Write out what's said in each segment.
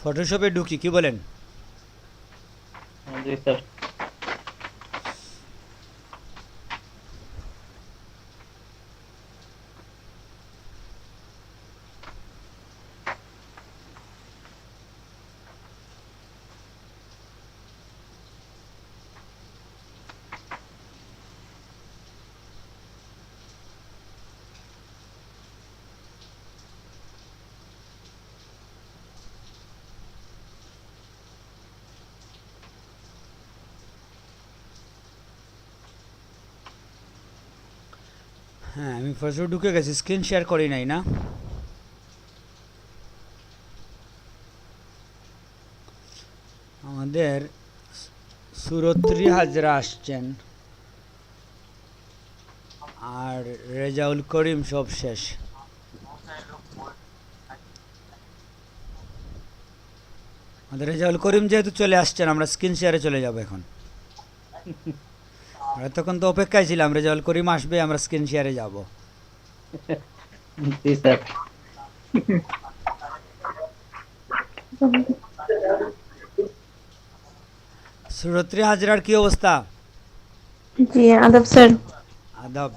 ফটোশপে ঢুকি, কি বলেন? জি স্যার। হ্যাঁ, আমি ফটোশপে ঢুকে গেছি, স্ক্রিন শেয়ার করি নাই না? আমাদের সুরত্রি হাজরা আসছেন, আর রেজাউল করিম সব শেষ। আমাদের রেজাউল করিম যেহেতু চলে আসছেন, আমরা স্ক্রিন শেয়ারে চলে যাব এখন। আমরা তখন তো অপেক্ষায় ছিলাম, রেজাউল করিম আসবে, আমরা স্ক্রিন শেয়ারে যাব। জি স্যার। সুরত্রি হাজরার কি অবস্থা? জি আদাব স্যার। আদাব।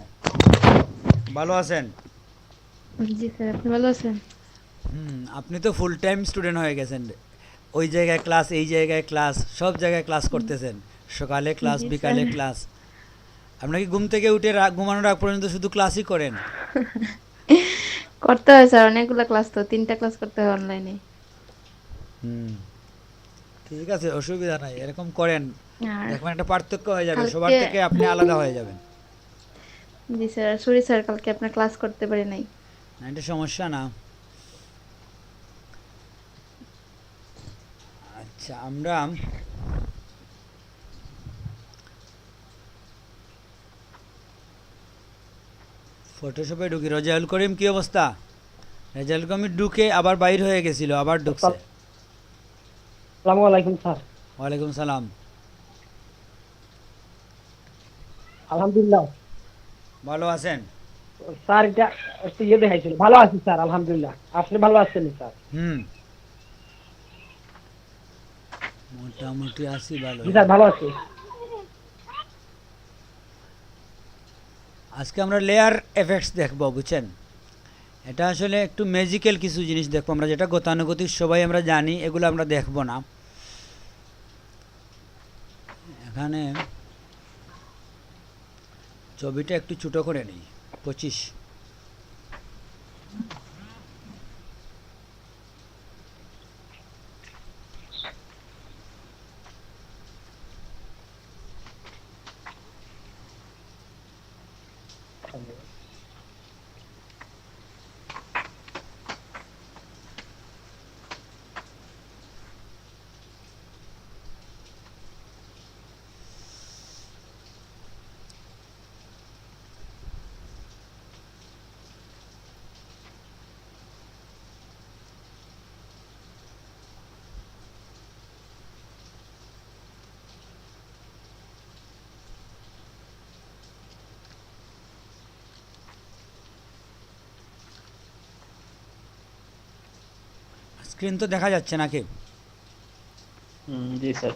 ভালো আছেন? জি স্যার, আপনি ভালো আছেন? আপনি তো ফুল টাইম স্টুডেন্ট হয়ে গেছেন। ওই জায়গায় ক্লাস, এই জায়গায় ক্লাস, সব জায়গায় ক্লাস করতেছেন। সকালে ক্লাস, জি স্যার। বিকালে ক্লাস। আপনাকে ঘুম থেকে উঠে ঘুমানোর আগ পর্যন্ত শুধু ক্লাসই করেন? করতে হয় স্যার, অনেকগুলো ক্লাস, তো 3টা ক্লাস করতে হয় অনলাইনে। হুম, ঠিক আছে, অসুবিধা নাই, এরকম করেন। আর দেখবেন একটা পার্থক্য হয়ে যাবে, সবার কালকে থেকে আপনি আলাদা হয়ে যাবেন। জি স্যার, সরি স্যার, কালকে আপনার ক্লাস করতে পারি নাই। না, এটা সমস্যা না। আচ্ছা, আমরা ফটোশপে ঢুকি। রেজাউল করিম কি অবস্থা? রেজাউল করিম ঢুকে আবার বাইর হয়ে গেছিল, আবার ঢুকছে। আসসালামু আলাইকুম স্যার। ওয়ালাইকুম সালাম। আলহামদুলিল্লাহ। ভালো আছেন? স্যার এটা একটু দেখাইছিল, ভালো আছি স্যার আলহামদুলিল্লাহ। আপনি ভালো আছেন স্যার? হুম, মোটামুটি আছি জি ভালোই। স্যার ভালো আছি। আজকে আমরা লেয়ার এফেক্টস দেখবো, বুঝছেন? এটা আসলে একটু ম্যাজিক্যাল কিছু জিনিস দেখবো আমরা, যেটা গতানুগতিক সবাই আমরা জানি, এগুলো আমরা দেখবো না এখানে। ছবিটা একটু ছোটো করে নিই, 25। স্ক্রিন তো দেখা যাচ্ছে নাকি? জি স্যার।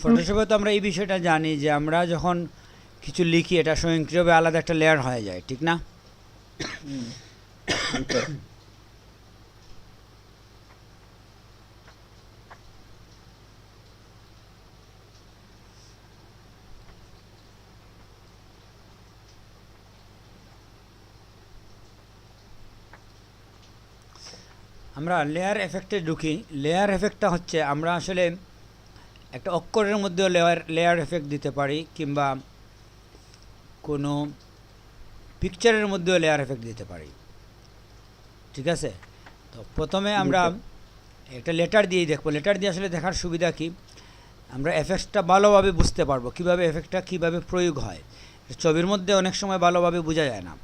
ফটোশপে তো আমরা এই বিষয়টা জানি যে আমরা যখন কিছু লিখি, এটা স্বয়ংক্রিয়ভাবে আলাদা একটা লেয়ার হয়ে যায়, ঠিক না? হুম, জি স্যার। আমরা লেয়ার এফেক্টে ঢুকি। লেয়ার এফেক্টটা হচ্ছে আমরা আসলে একটা অক্ষরের মধ্যেও লেয়ার এফেক্ট দিতে পারি, কিংবা কোনো পিকচারের মধ্যেও লেয়ার এফেক্ট দিতে পারি। ঠিক আছে, তো প্রথমে আমরা একটা লেটার দিয়েই দেখবো। লেটার দিয়ে আসলে দেখার সুবিধা কি, আমরা এফেক্টটা ভালোভাবে বুঝতে পারবো কীভাবে এফেক্টটা কীভাবে প্রয়োগ হয়। ছবির মধ্যে অনেক সময় ভালোভাবে বোঝা যায় না,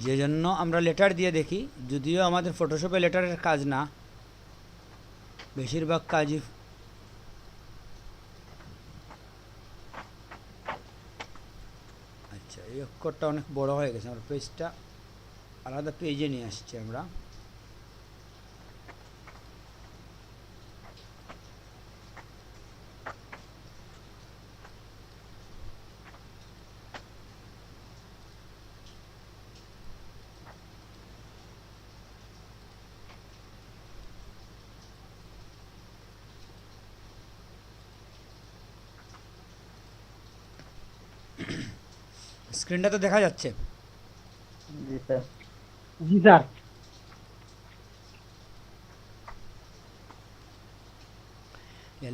যে জন্য আমরা লেটার দিয়ে দেখি। যদিও আমাদের ফটোশপে লেটারের কাজ না, বেশিরভাগ কাজই আচ্ছা, এই অক্ষরটা অনেক বড় হয়ে গেছে, আমরা পেজটা আলাদা পেজে নিয়ে আসছি আমরা। স্ক্রিনটা তো দেখা যাচ্ছে। জি স্যার। জি স্যার।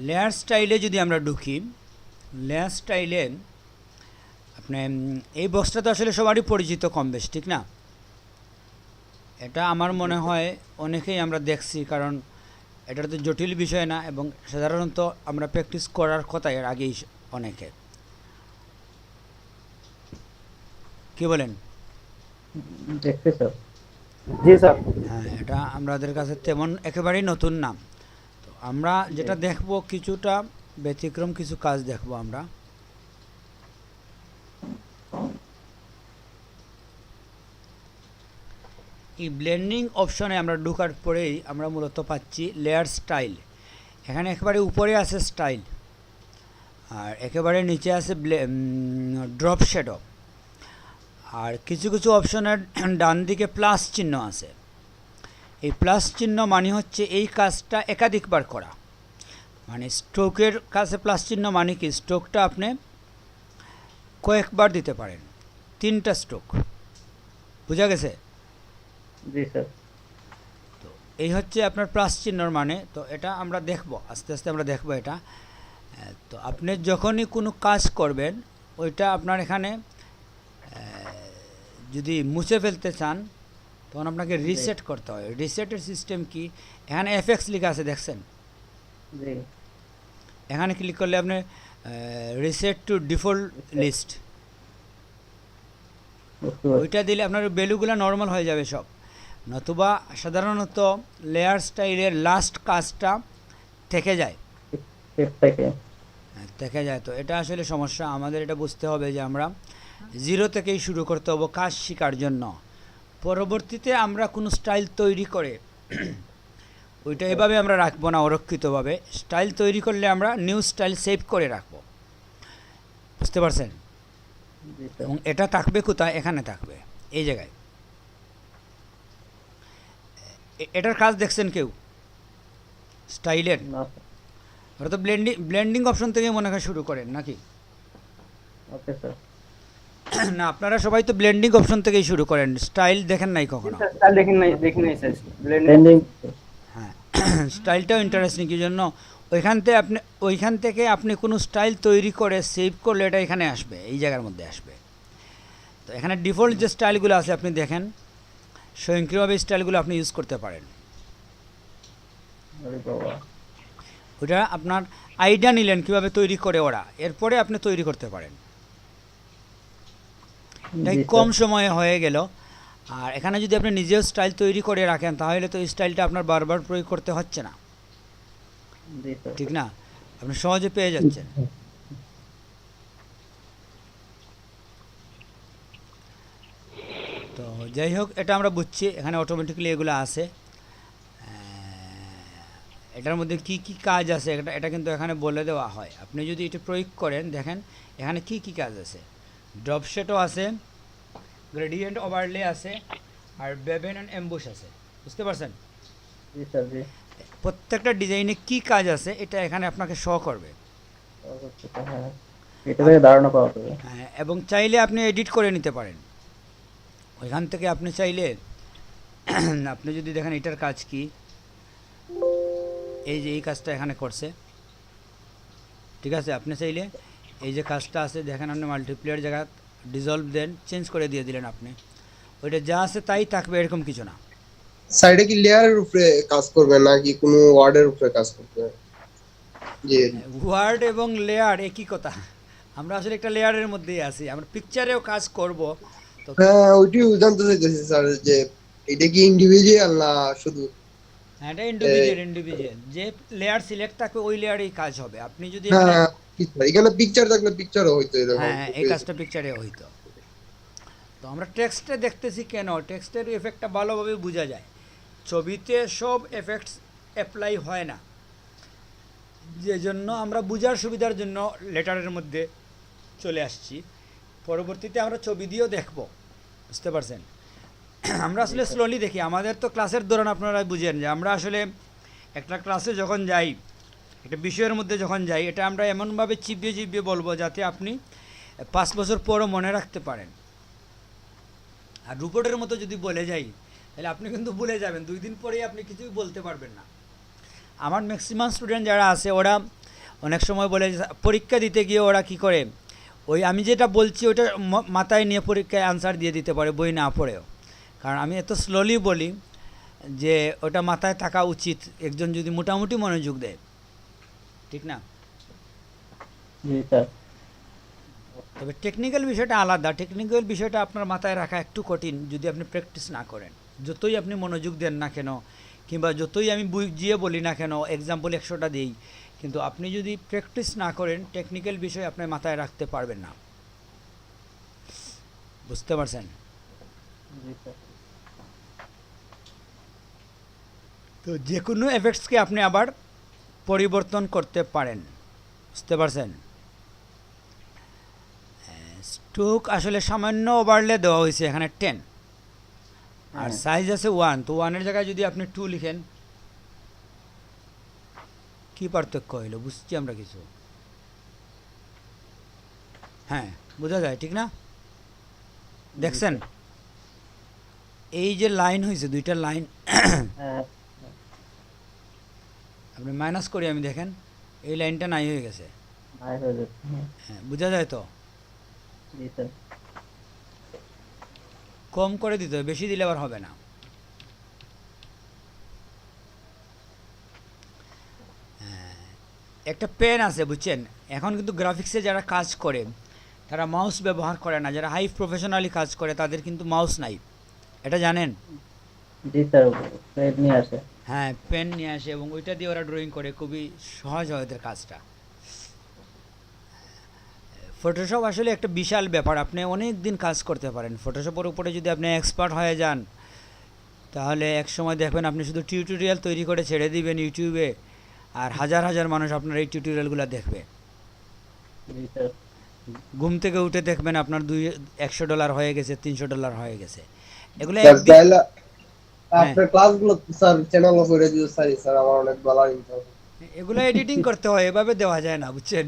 লেয়ার স্টাইলে যদি আমরা ঢুকি, লেয়ার স্টাইলে আপনি এই বক্সটা তো আসলে সবারই পরিচিত কম বেশ, ঠিক না? এটা আমার মনে হয় অনেকেই আমরা দেখছি, কারণ এটা তো জটিল বিষয় না, এবং সাধারণত আমরা প্র্যাকটিস করার কথা এর আগেই অনেকে। কি বলেন? দেখছি স্যার। জি স্যার। হ্যাঁ, এটা আমাদের কাছে তেমন একেবারেই নতুন নাম। তো আমরা যেটা দেখব, কিছুটা ব্যতিক্রম কিছু কাজ দেখব আমরা। এই ব্লেন্ডিং অপশনে আমরা ঢোকার পরেই আমরা মূলত পাচ্ছি লেয়ার স্টাইল। এখানে একেবারে উপরে আছে স্টাইল, আর একেবারে নিচে আছে ড্রপ শ্যাডো, আর কিছু কিছু অপশনের ডান দিকে প্লাস চিহ্ন আছে। এই প্লাস চিহ্ন মানে হচ্ছে এই কাজটা একাধিকবার করা, মানে স্ট্রোকের কাছে প্লাস চিহ্ন মানে কি, স্ট্রোকটা আপনি কয়েকবার দিতে পারেন, 3টা স্ট্রোক। বোঝা গেছে? জি স্যার। তো এই হচ্ছে আপনার প্লাস চিহ্নর মানে। তো এটা আমরা দেখব, আস্তে আস্তে আমরা দেখব এটা। তো আপনি যখনই কোনো কাজ করবেন, ওইটা আপনার এখানে যদি মুছে ফেলতে চান, তখন আপনাকে রিসেট করতে হয়। রিসেটের সিস্টেম কি, এখানে এফএক্স লেখা আছে দেখছেন? জি। এখানে ক্লিক করলে আপনি রিসেট টু ডিফল্ট লিস্ট, ওইটা দিলে আপনার ভ্যালুগুলো নর্মাল হয়ে যাবে সব। নতুবা সাধারণত লেয়ার স্টাইলের লাস্ট কাজটা থেকে যায়, থেকে যায়। তো এটা আসলে সমস্যা। আমাদের এটা বুঝতে হবে যে আমরা জিরো থেকেই শুরু করতে হবে কাজ শেখার জন্য। পরবর্তীতে আমরা কোনো স্টাইল তৈরি করে ওইটা এভাবে আমরা রাখবো না অরক্ষিতভাবে। স্টাইল তৈরি করলে আমরা নিউ স্টাইল সেভ করে রাখবো, বুঝতে পারছেন? এবং এটা থাকবে কোথায়? এখানে থাকবে, এই জায়গায়। এটার কাজ দেখছেন কেউ স্টাইলের? ওরা তো ব্লেন্ডিং অপশন থেকে মনে হয় শুরু করেন নাকি? Okay sir. না, আপনারা সবাই তো ব্লেন্ডিং অপশন থেকেই শুরু করেন, স্টাইল দেখেন নাই কখনো? স্যার দেখি নাই স্যার। ব্লেন্ডিং। হ্যাঁ, স্টাইলটাও ইন্টারেস্টিং। কি জন্য ওইখান থেকে আপনি কোনো স্টাইল তৈরি করে সেভ করলে এটা এখানে আসবে, এই জায়গার মধ্যে আসবে। তো এখানে ডিফল্ট যে স্টাইলগুলো আছে আপনি দেখেন, স্বয়ংক্রিয়ভাবে স্টাইলগুলো আপনি ইউজ করতে পারেন। ওটা আপনার আইডিয়া নিলেন কীভাবে তৈরি করে ওরা, এরপরে আপনি তৈরি করতে পারেন। তাই কম সময়ে হয়ে গেল। আর এখানে যদি আপনি নিজেও স্টাইল তৈরি করে রাখেন, তাহলে তো এই স্টাইলটা আপনার বারবার প্রয়োগ করতে হচ্ছে না, ঠিক না? আপনি সহজে পেয়ে যাচ্ছেন। তো যাই হোক, এটা আমরা বুঝছি, এখানে অটোমেটিক্যালি এগুলো আছে। এটার মধ্যে কি কি কাজ আছে এটা কিন্তু এখানে বলে দেওয়া হয়। আপনি যদি এটা প্রয়োগ করেন, দেখেন এখানে কি কি কাজ আছে। ড্রপ শেডও আছে, গ্রেডিয়েন্ট ওভারলে আছে, আর বেভেন অ্যান্ড এমবুশ আছে, বুঝতে পারছেন? জি স্যার। জি। প্রত্যেকটা ডিজাইনে কি কাজ আছে এটা এখানে আপনাকে শো করবে। হ্যাঁ, এটা থেকে ধারণা পাওয়া যাবে। হ্যাঁ, এবং চাইলে আপনি এডিট করে নিতে পারেন। ওইখান থেকে আপনি চাইলে আপনি যদি দেখেন এটার কাজ কি, এই যে এই কাজটা এখানে করছে, ঠিক আছে। আপনি চাইলে এই যে কাজটা আছে দেখেন, আপনি মাল্টিপ্লেয়ার জায়গা ডিজলভ দেন, চেঞ্জ করে দিয়ে দিলেন আপনি, ওইটা যা আছে তাই থাকবে, এরকম কিছু না। সাইডে কি লেয়ারের উপরে কাজ করবে নাকি কোনো ওয়ার্ডের উপরে কাজ করবে? জি ওয়ার্ড এবং লেয়ার একই কথা, আমরা আসলে একটা লেয়ারের মধ্যেই আছি, আমরা পিকচারেও কাজ করব। তো হ্যাঁ, ওইটাই জানতে চাইতেছি স্যার, যে এটা কি ইন্ডিভিজুয়াল না শুধু? হ্যাঁ, এটা ইন্ডিভিজুয়াল যে লেয়ার সিলেক্ট থাকবে ওই লেয়ারেই কাজ হবে। আপনি যদি এখানে, হ্যাঁ, এখানে পিকচার থাকলে পিকচারও হইতো এরকম। হ্যাঁ এই কাজটা পিকচারে হইতো। তো আমরা টেক্সটে দেখতেছি কেন, টেক্সটের এফেক্টটা ভালোভাবে বোঝা যায়, ছবিতে সব এফেক্টস অ্যাপ্লাই হয় না, যে জন্য আমরা বোঝার সুবিধার জন্য লেটারের মধ্যে চলে আসছি। পরবর্তীতে আমরা ছবি দিয়েও দেখব, বুঝতে পারছেন। আমরা আসলে স্লোলি দেখি, আমাদের তো ক্লাসের দৌরান আপনারা বুঝেন যে আমরা আসলে একটা ক্লাসে যখন যাই, একটা বিষয়ের মধ্যে যখন যাই, এটা আমরা এমনভাবে চিবিয়ে চিবিয়ে বলবো যাতে আপনি 5 বছর পরও মনে রাখতে পারেন। আর রুপোর্টের মতো যদি বলে যাই তাহলে আপনি কিন্তু ভুলে যাবেন, 2 দিন পরেই আপনি কিছুই বলতে পারবেন না। আমার ম্যাক্সিমাম স্টুডেন্ট যারা আছে ওরা অনেক সময় বলে যে পরীক্ষা দিতে গিয়ে ওরা কি করে, ওই আমি যেটা বলছি ওটা মাথায় নিয়ে পরীক্ষায় আনসার দিয়ে দিতে পারে বই না পড়েও, কারণ আমি এত স্লোলি বলি যে ওটা মাথায় থাকা উচিত একজন যদি মোটামুটি মনোযোগ দেয়, ঠিক না? জি স্যার। তবে টেকনিক্যাল বিষয়টা আলাদা, টেকনিক্যাল বিষয়টা আপনার মাথায় রাখা একটু কঠিন যদি আপনি প্র্যাকটিস না করেন। যতই আপনি মনোযোগ দেন না কেন, কিংবা যতই আমি বুঝিয়ে বলি না কেন, এক্সাম্পল 100টা দিই, কিন্তু আপনি যদি প্র্যাকটিস না করেন টেকনিক্যাল বিষয় আপনি মাথায় রাখতে পারবেন না, বুঝতে পারছেন? জি স্যার। তো যে কোনো এফেক্টসকে আপনি আবার পরিবর্তন করতে পারেন, বুঝতে পারছেন? স্ট্রোক আসলে সামান্য ওভারলে দেওয়া হয়েছে এখানে 10, আর সাইজ আছে 1, তো 1-এর জায়গায় যদি আপনি 2 লিখেন কি পার্থক্য হইল, বুঝছি আমরা কিছু? হ্যাঁ, বোঝা যায়, ঠিক না? দেখছেন এই যে লাইন হয়েছে, 2টা লাইন, হ্যাঁ আপনি মাইনাস করি আমি, দেখেন এই লাইনটা নাই হয়ে গেছে, নাই হয়ে যাচ্ছে। হ্যাঁ বোঝা যায় তো? জি স্যার। কম করে দিতে হবে, বেশি দিলে আবার হবে না। একটা পেন আছে বুঝছেন, এখন কিন্তু গ্রাফিক্সে যারা কাজ করে তারা মাউস ব্যবহার করে না, যারা হাই প্রফেশনালি কাজ করে তাদের কিন্তু মাউস নাই, এটা জানেন? জি স্যার, প্লেট নিয়ে আসে। হ্যাঁ, পেন নিয়ে আসে এবং ওইটা দিয়ে ওরা ড্রয়িং করে, খুবই সহজ হয় ওদের কাজটা। ফটোশপ আসলে একটা বিশাল ব্যাপার, আপনি অনেক দিন কাজ করতে পারেন ফটোশপের উপরে, যদি আপনি এক্সপার্ট হয়ে যান তাহলে এক সময় দেখবেন আপনি শুধু টিউটোরিয়াল তৈরি করে ছেড়ে দিবেন ইউটিউবে, আর হাজার হাজার মানুষ আপনার এই টিউটোরিয়ালগুলো দেখবে। জি স্যার। ঘুম থেকে উঠে দেখবেন আপনার $100 হয়ে গেছে, $300 হয়ে গেছে, এগুলো স্যার একদিন। তাহলে হ্যাঁ, আপনার ক্লাসগুলো স্যার চ্যানেল করে দিতে চাই স্যার, আমার অনেক ভালো ইনকাম। এগুলো এডিটিং করতে হয়, এভাবে দেওয়া যায় না বুঝছেন।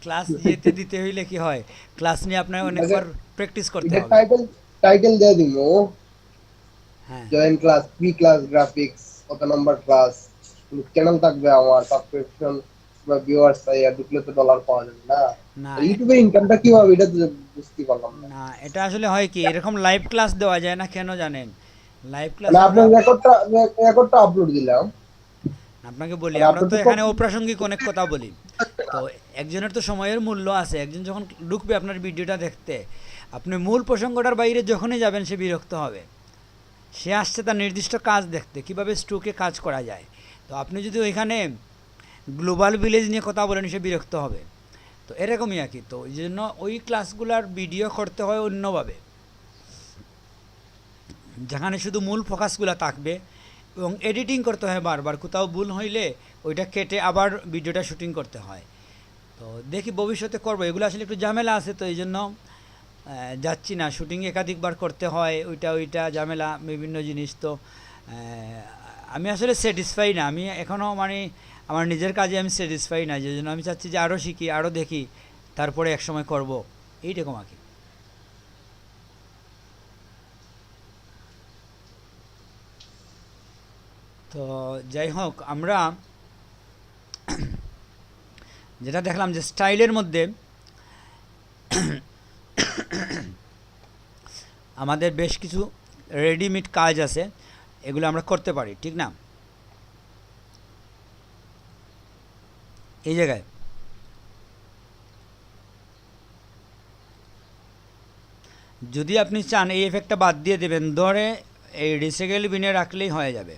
ক্লাস যেতে দিতে হইলে কি হয়, ক্লাস নিয়ে আপনার অনেকবার প্র্যাকটিস করতে এটা হবে। টাইটেল টাইটেল দিয়ে দিব, হ্যাঁ join class, pre class graphics, কত নাম্বার ক্লাস, চ্যানেল থাকবে আমার, সাবস্ক্রিপশন বা ভিউয়ার্স চাই, আর ঢুকলে তো ডলার পাওয়া যাবে না। না, ইউটিউবে ইনকামটা কিভাবে, এটা তো বুঝতে পারলাম না। না এটা আসলে হয় কি, এরকম লাইভ ক্লাস দেওয়া যায় না কেন জানেন? লাইভ ক্লাস মানে আপনার রেকর্ডটা আপলোড দিলাম, আপনাকে বলি, মানে আমরা আপনি তো তো এখানে অপ্রাসঙ্গিক অনেক কথা বলি, তো একজনের তো সময়ের মূল্য আছে, একজন যখন ঢুকবে আপনার ভিডিওটা দেখতে, আপনি মূল প্রসঙ্গটার বাইরে যখনই যাবেন সে বিরক্ত হবে, সে আসছে তার নির্দিষ্ট কাজ দেখতে, কিভাবে স্ট্রোকে কাজ করা যায়। তো আপনি যদি ওইখানে গ্লোবাল ভিলেজ নিয়ে কথা বলেন সে বিরক্ত হবে, তো এরকমই আর কি। তো ওই জন্য ওই ক্লাসগুলার ভিডিও করতে হয় অন্যভাবে, যেখানে শুধু মূল ফোকাসগুলো থাকবে, এবং এডিটিং করতে হয় বারবার, কোথাও ভুল হইলে ওইটা কেটে আবার ভিডিওটা শুটিং করতে হয়। তো দেখি ভবিষ্যতে করবো, এগুলো আসলে একটু ঝামেলা আছে, তো এই জন্য যাচ্ছি না, শুটিং একাধিকবার করতে হয়, ওইটা ঝামেলা, বিভিন্ন জিনিস। তো আমি আসলে স্যাটিসফাই না, আমি এখনও মানে আমার নিজের কাজে আমি স্যাটিসফাই না, যে জন্য আমি চাচ্ছি যে আরও শিখি, আরও দেখি, তারপরে একসময় করব, এইরকম আর কি। তো যাই হোক, আমরা যেটা দেখলাম যে স্টাইলের মধ্যে আমাদের বেশ কিছু রেডিমেড কাজ আছে, এগুলো আমরা করতে পারি, ঠিক না? এই জায়গায় যদি আপনি চান এই এফেক্টটা বাদ দিয়ে দেবেন, ধরে এই রিসাইকেল বিনে রাখলেই হয়ে যাবে।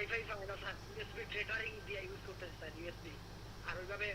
ওয়াইফাই পায় না স্যার ইউএসবি ট্রেটারিং দিয়ে ইউজ করতেছে স্যার ইউএসবি আর ওইভাবে